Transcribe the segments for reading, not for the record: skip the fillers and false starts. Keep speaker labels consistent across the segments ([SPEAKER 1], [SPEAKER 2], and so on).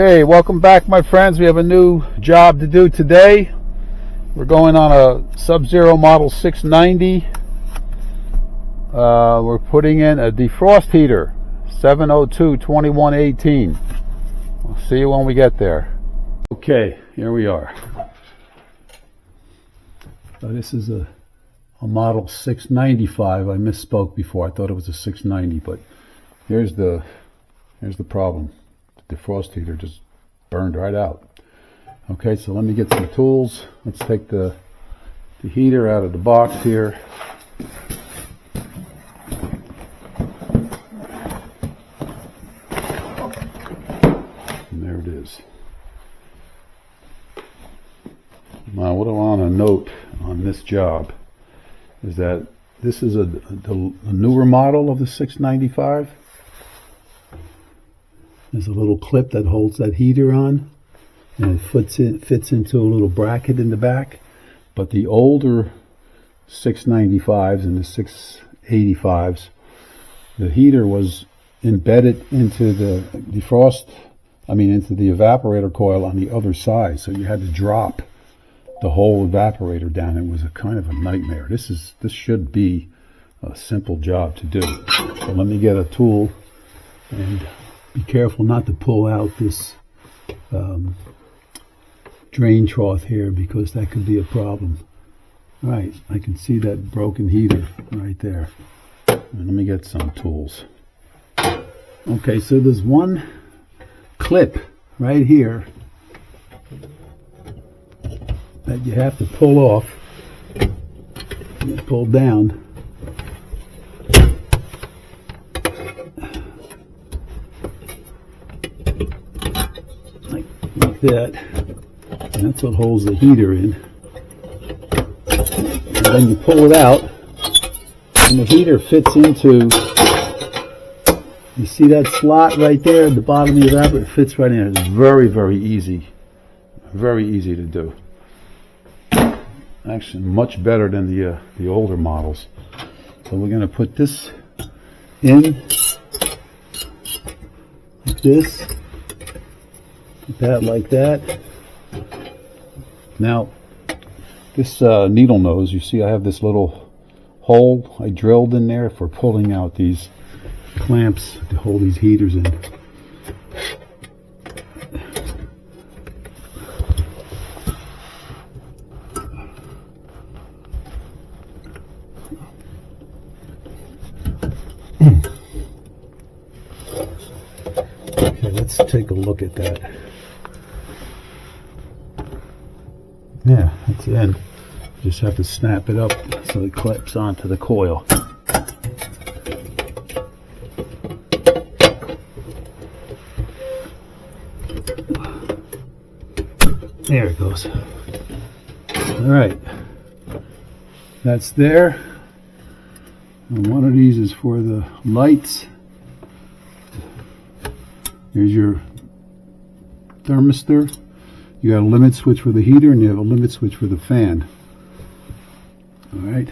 [SPEAKER 1] Hey, welcome back, my friends. We have a new job to do today. We're going on a Sub-Zero Model 690. We're putting in a defrost heater, 702-2118. I'll see you when we get there. Okay, here we are. So this is a Model 695. I misspoke before. I thought it was a 690, but here's the problem. The defrost heater just burned right out. Okay, so let me get some tools. Let's take the heater out of the box here. And there it is. Now, what I want to note on this job is that this is a newer model of the 695. There's a little clip that holds that heater on, and it fits into a little bracket in the back. But the older 695s and the 685s, the heater was embedded into the into the evaporator coil on the other side. So you had to drop the whole evaporator down. It was a kind of a nightmare. This should be a simple job to do. So let me get a tool and be careful not to pull out this drain trough here, because that could be a problem. All right, I can see that broken heater right there. And let me get some tools. Okay, so there's one clip right here that you have to pull off and pull down. Like that, and that's what holds the heater in. And then you pull it out, and the heater fits into, you see that slot right there at the bottom of the evaporator? It fits right in. It's very, very easy to do. Actually, much better than the older models. So we're going to put this in like this. That like that. Now, this needle nose, you see I have this little hole I drilled in there for pulling out these clamps to hold these heaters in. Okay, let's take a look at that. Yeah, that's the end. You just have to snap it up so it clips onto the coil. There it goes. Alright. That's there. And one of these is for the lights. Here's your thermistor. You got a limit switch for the heater, and you have a limit switch for the fan. Alright.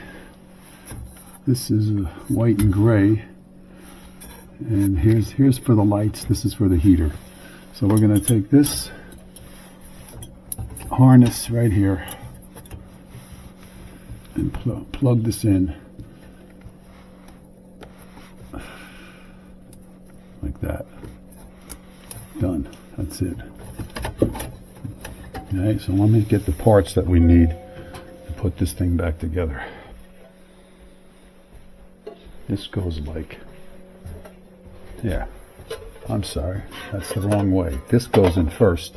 [SPEAKER 1] This is white and gray. And here's for the lights. This is for the heater. So we're going to take this harness right here and plug this in. Like that. Done. That's it. Okay, so let me get the parts that we need to put this thing back together. This goes like, yeah, I'm sorry, that's the wrong way. This goes in first.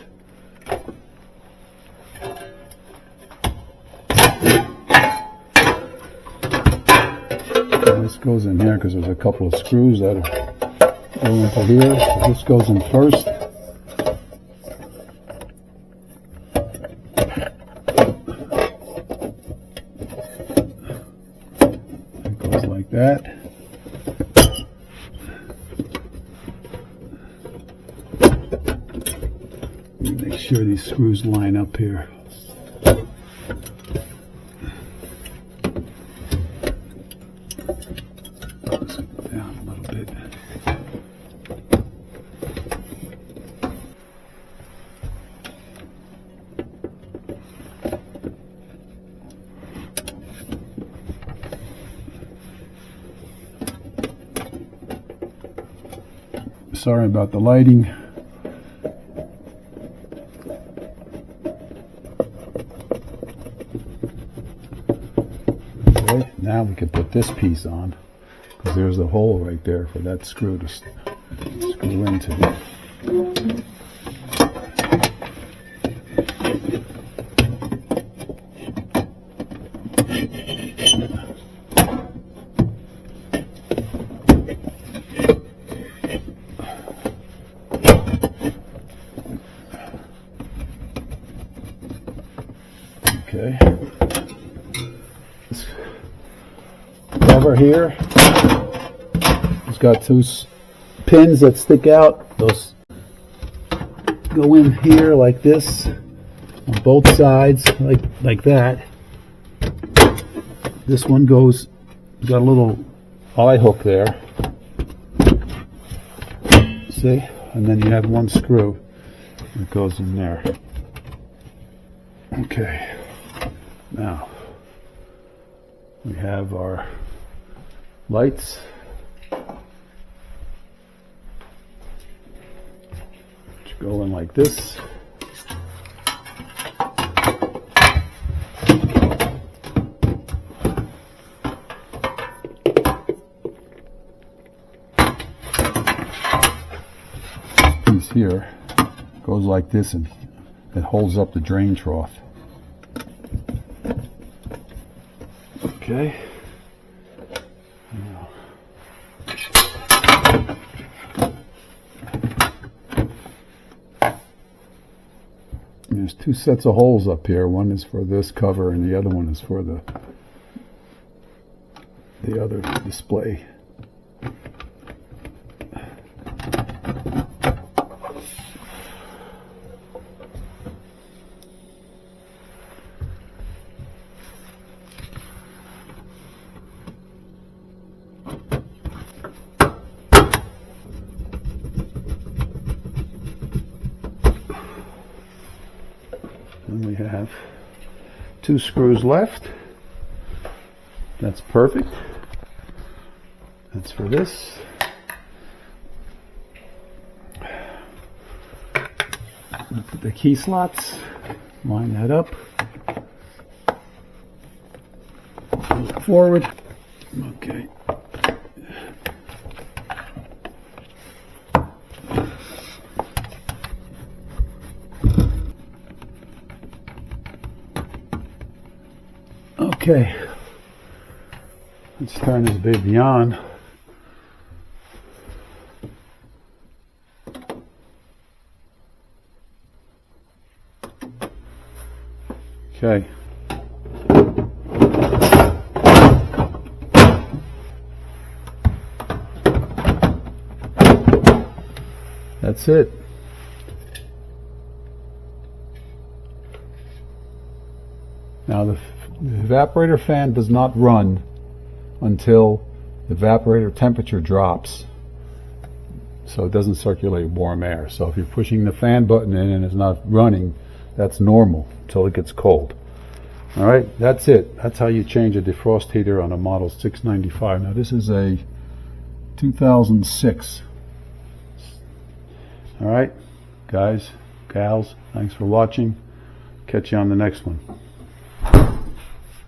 [SPEAKER 1] And this goes in here because there's a couple of screws that go into here. So this goes in first. That. Make sure these screws line up here. Down a little bit. sorry about the lighting. Okay, now we can put this piece on, because there's a hole right there for that screw to screw into. Okay. This cover here, it's got two pins that stick out. Those go in here like this on both sides, like that. This one goes, got a little eye hook there. See? And then you have one screw that goes in there. Okay. Now we have our lights. Which go in like this. Piece here goes like this, and it holds up the drain trough. Okay. Now, there's two sets of holes up here. One is for this cover, and the other one is for the other display. And we have two screws left. That's perfect. That's for this. Put the key slots, line that up. Look forward. Okay. Okay, let's turn this baby on. Okay. That's it. Now the evaporator fan does not run until the evaporator temperature drops, so it doesn't circulate warm air. So if you're pushing the fan button in and it's not running, that's normal until it gets cold. All right, that's it. That's how you change a defrost heater on a model 695. Now this is a 2006. All right, guys, gals, thanks for watching. Catch you on the next one.